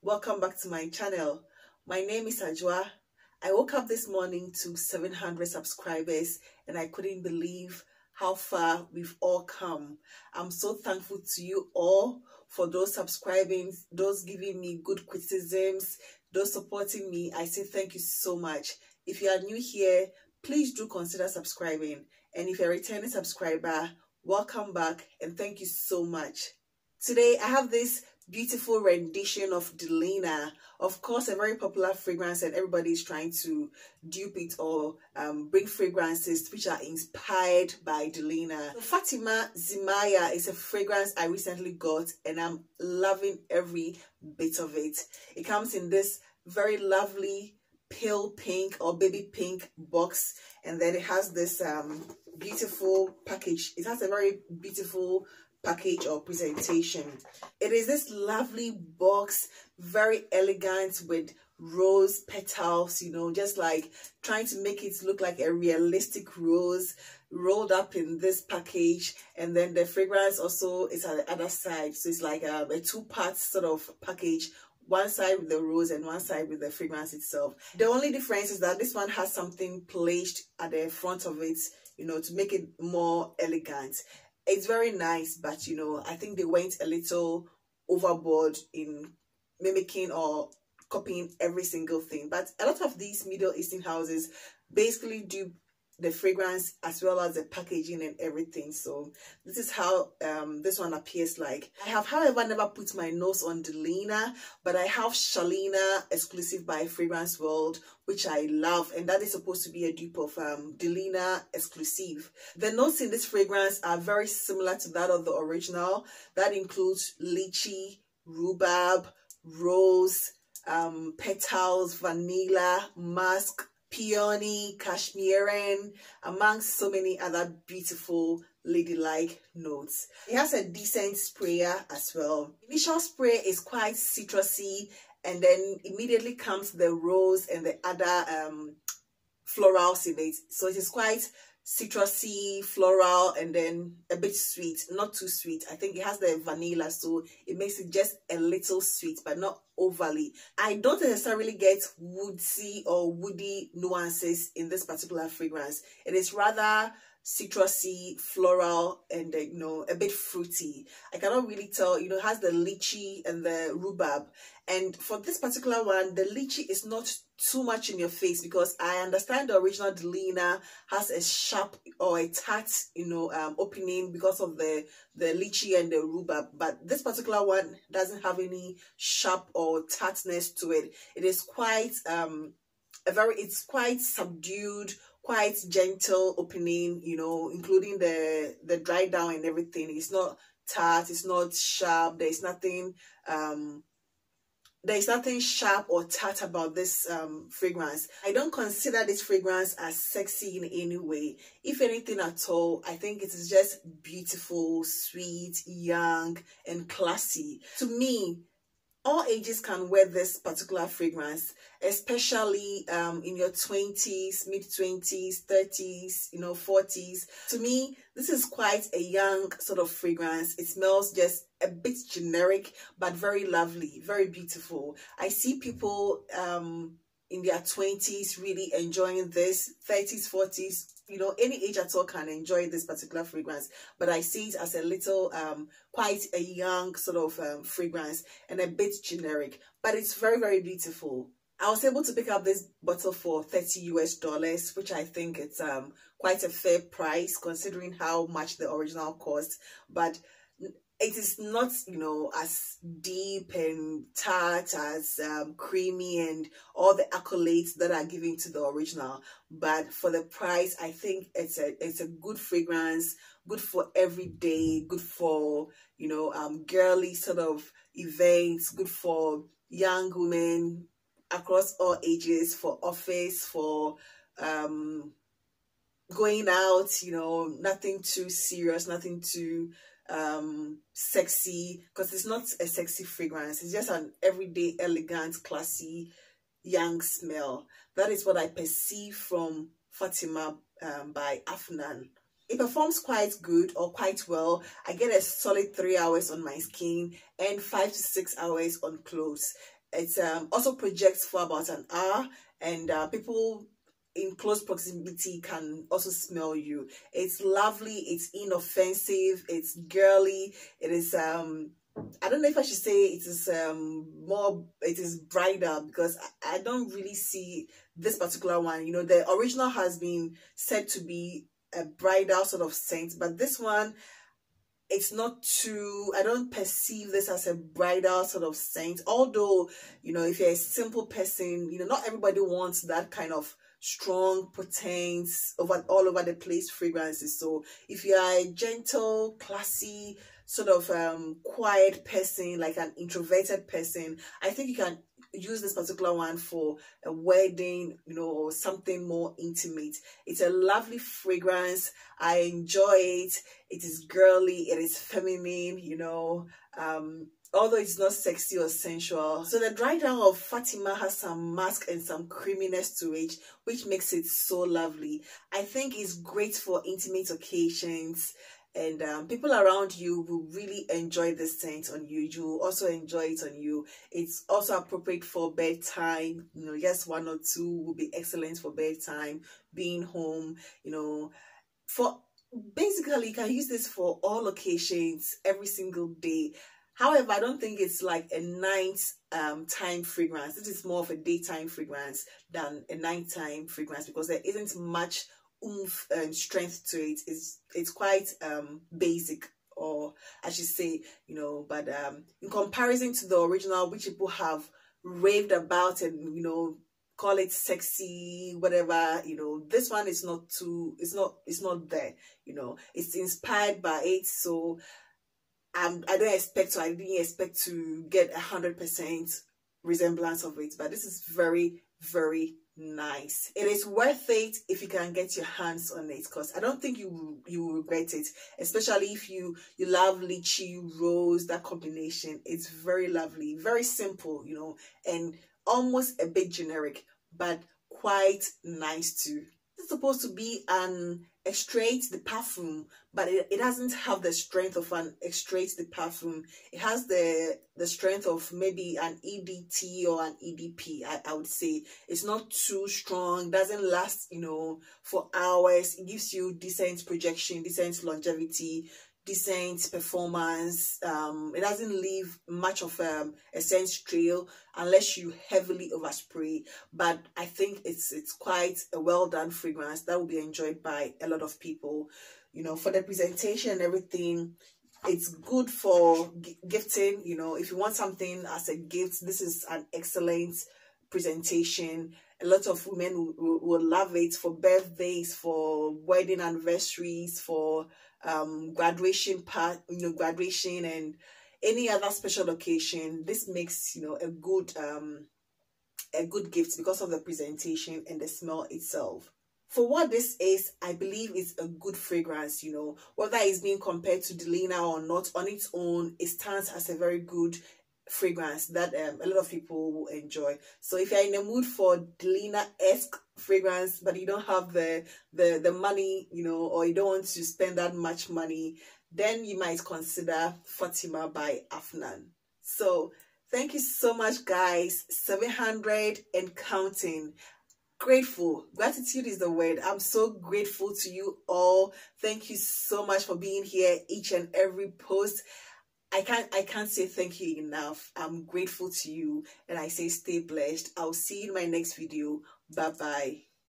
welcome back to my channel. My name is Ajwa. I woke up this morning to 700 subscribers and I couldn't believe how far we've all come. I'm so thankful to you all for those subscribing, those giving me good criticisms, those supporting me. I say thank you so much. If you are new here, please do consider subscribing, and if you're a returning subscriber, welcome back and thank you so much. Today I have this beautiful rendition of Delina, of course a very popular fragrance, and everybody is trying to dupe it or bring fragrances which are inspired by Delina. So Fatima Zimaya is a fragrance I recently got and I'm loving every bit of it. It comes in this very lovely pale pink or baby pink box, and then it has this beautiful package. It has a very beautiful package or presentation. It is this lovely box, very elegant with rose petals, you know, just like trying to make it look like a realistic rose rolled up in this package. And then the fragrance also is at the other side, so it's like a two-part sort of package, one side with the rose and one side with the fragrance itself. The only difference is that this one has something placed at the front of it, you know, to make it more elegant. It's very nice, but you know, I think they went a little overboard in mimicking or copying every single thing. But a lot of these Middle Eastern houses basically do the fragrance as well as the packaging and everything. So this is how this one appears like. I have, however, never put my nose on Delina, but I have Shalina exclusive by Fragrance World, which I love, and that is supposed to be a dupe of Delina exclusive. The notes in this fragrance are very similar to that of the original. That includes lychee, rhubarb, rose, petals, vanilla, musk, peony, cashmerean, amongst so many other beautiful ladylike notes. It has a decent sprayer as well. Initial spray is quite citrusy, and then immediately comes the rose and the other florals in it. So it is quite citrusy, floral, and then a bit sweet, not too sweet. I think it has the vanilla, so it makes it just a little sweet, but not overly. I don't necessarily get woodsy or woody nuances in this particular fragrance. It is rather citrusy, floral, and you know, a bit fruity. I cannot really tell, you know, it has the lychee and the rhubarb. And for this particular one, the lychee is not too much in your face, because I understand the original Delina has a sharp or a tart, you know, opening because of the lychee and the rhubarb. But this particular one doesn't have any sharp or tartness to it. It is quite it's quite subdued, quite gentle opening, you know, including the dry down and everything. It's not tart, it's not sharp. There's nothing sharp or tart about this fragrance. I don't consider this fragrance as sexy in any way. If anything at all, I think it is just beautiful, sweet, young, and classy. To me, all ages can wear this particular fragrance, especially in your 20s, mid-20s, 30s, you know, 40s. To me, this is quite a young sort of fragrance. It smells just a bit generic, but very lovely, very beautiful. I see people in their 20s really enjoying this, 30s, 40s, you know, any age at all can enjoy this particular fragrance, but I see it as a little quite a young sort of fragrance and a bit generic, but it's very, very beautiful. I was able to pick up this bottle for $30 US, which I think it's quite a fair price considering how much the original cost. But it is not, you know, as deep and tart, as creamy and all the accolades that are given to the original. But for the price, I think it's a good fragrance, good for every day, good for, you know, girly sort of events, good for young women across all ages, for office, for going out, you know, nothing too serious, nothing too sexy, because it's not a sexy fragrance. It's just an everyday, elegant, classy, young smell. That is what I perceive from Fatima by Afnan. It performs quite good or quite well. I get a solid 3 hours on my skin and 5 to 6 hours on clothes. It also projects for about an hour, and people in close proximity can also smell you. It's lovely, it's inoffensive, it's girly, it is I don't know if I should say it is it is bridal, because I don't really see this particular one. You know, the original has been said to be a bridal sort of scent, but this one, it's not too, I don't perceive this as a bridal sort of scent. Although, you know, if you're a simple person, you know, not everybody wants that kind of strong, potent, all over the place fragrances. So if you are a gentle, classy, sort of quiet person, like an introverted person, I think you can use this particular one for a wedding, you know, or something more intimate. It's a lovely fragrance. I enjoy it. It is girly, it is feminine, you know, although it's not sexy or sensual. So the dry down of Fatima has some musk and some creaminess to it, which makes it so lovely. I think it's great for intimate occasions, and people around you will really enjoy this scent on you. You will also enjoy it on you. It's also appropriate for bedtime. You know, yes, one or two will be excellent for bedtime, being home, you know. For basically, you can use this for all occasions, every single day. However, I don't think it's like a night time fragrance. This is more of a daytime fragrance than a nighttime fragrance, because there isn't much oomph and strength to it. It's quite basic, or I should say, you know, but in comparison to the original, which people have raved about and, you know, call it sexy, whatever, you know, this one is not too, it's not there, you know, it's inspired by it. So I didn't expect to get 100% resemblance of it, but this is very, very nice. It is worth it if you can get your hands on it, because I don't think you will regret it, especially if you love lychee, rose, that combination. It's very lovely, very simple, you know, and almost a bit generic, but quite nice too. It's supposed to be an extrait de parfum, but it doesn't have the strength of an extrait de parfum. It has the strength of maybe an EDT or an EDP, I would say. It's not too strong, doesn't last, you know, for hours. It gives you decent projection, decent longevity, decent performance. It doesn't leave much of a scent trail unless you heavily overspray, but I think it's quite a well done fragrance that will be enjoyed by a lot of people. You know, for the presentation and everything, it's good for gifting. You know, if you want something as a gift, this is an excellent presentation. A lot of women will love it for birthdays, for wedding anniversaries, for graduation and any other special occasion. This makes, you know, a good gift because of the presentation and the smell itself. For what this is, I believe it's a good fragrance. You know, whether it's being compared to Delina or not, on its own, it stands as a very good fragrance that a lot of people will enjoy. So if you're in the mood for Delina-esque fragrance, but you don't have the money, you know, or you don't want to spend that much money, then you might consider Fatima by Afnan. So thank you so much, guys. 700 and counting. Grateful. Gratitude is the word. I'm so grateful to you all. Thank you so much for being here each and every post. I can't say thank you enough. I'm grateful to you, and I say stay blessed. I'll see you in my next video. Bye bye.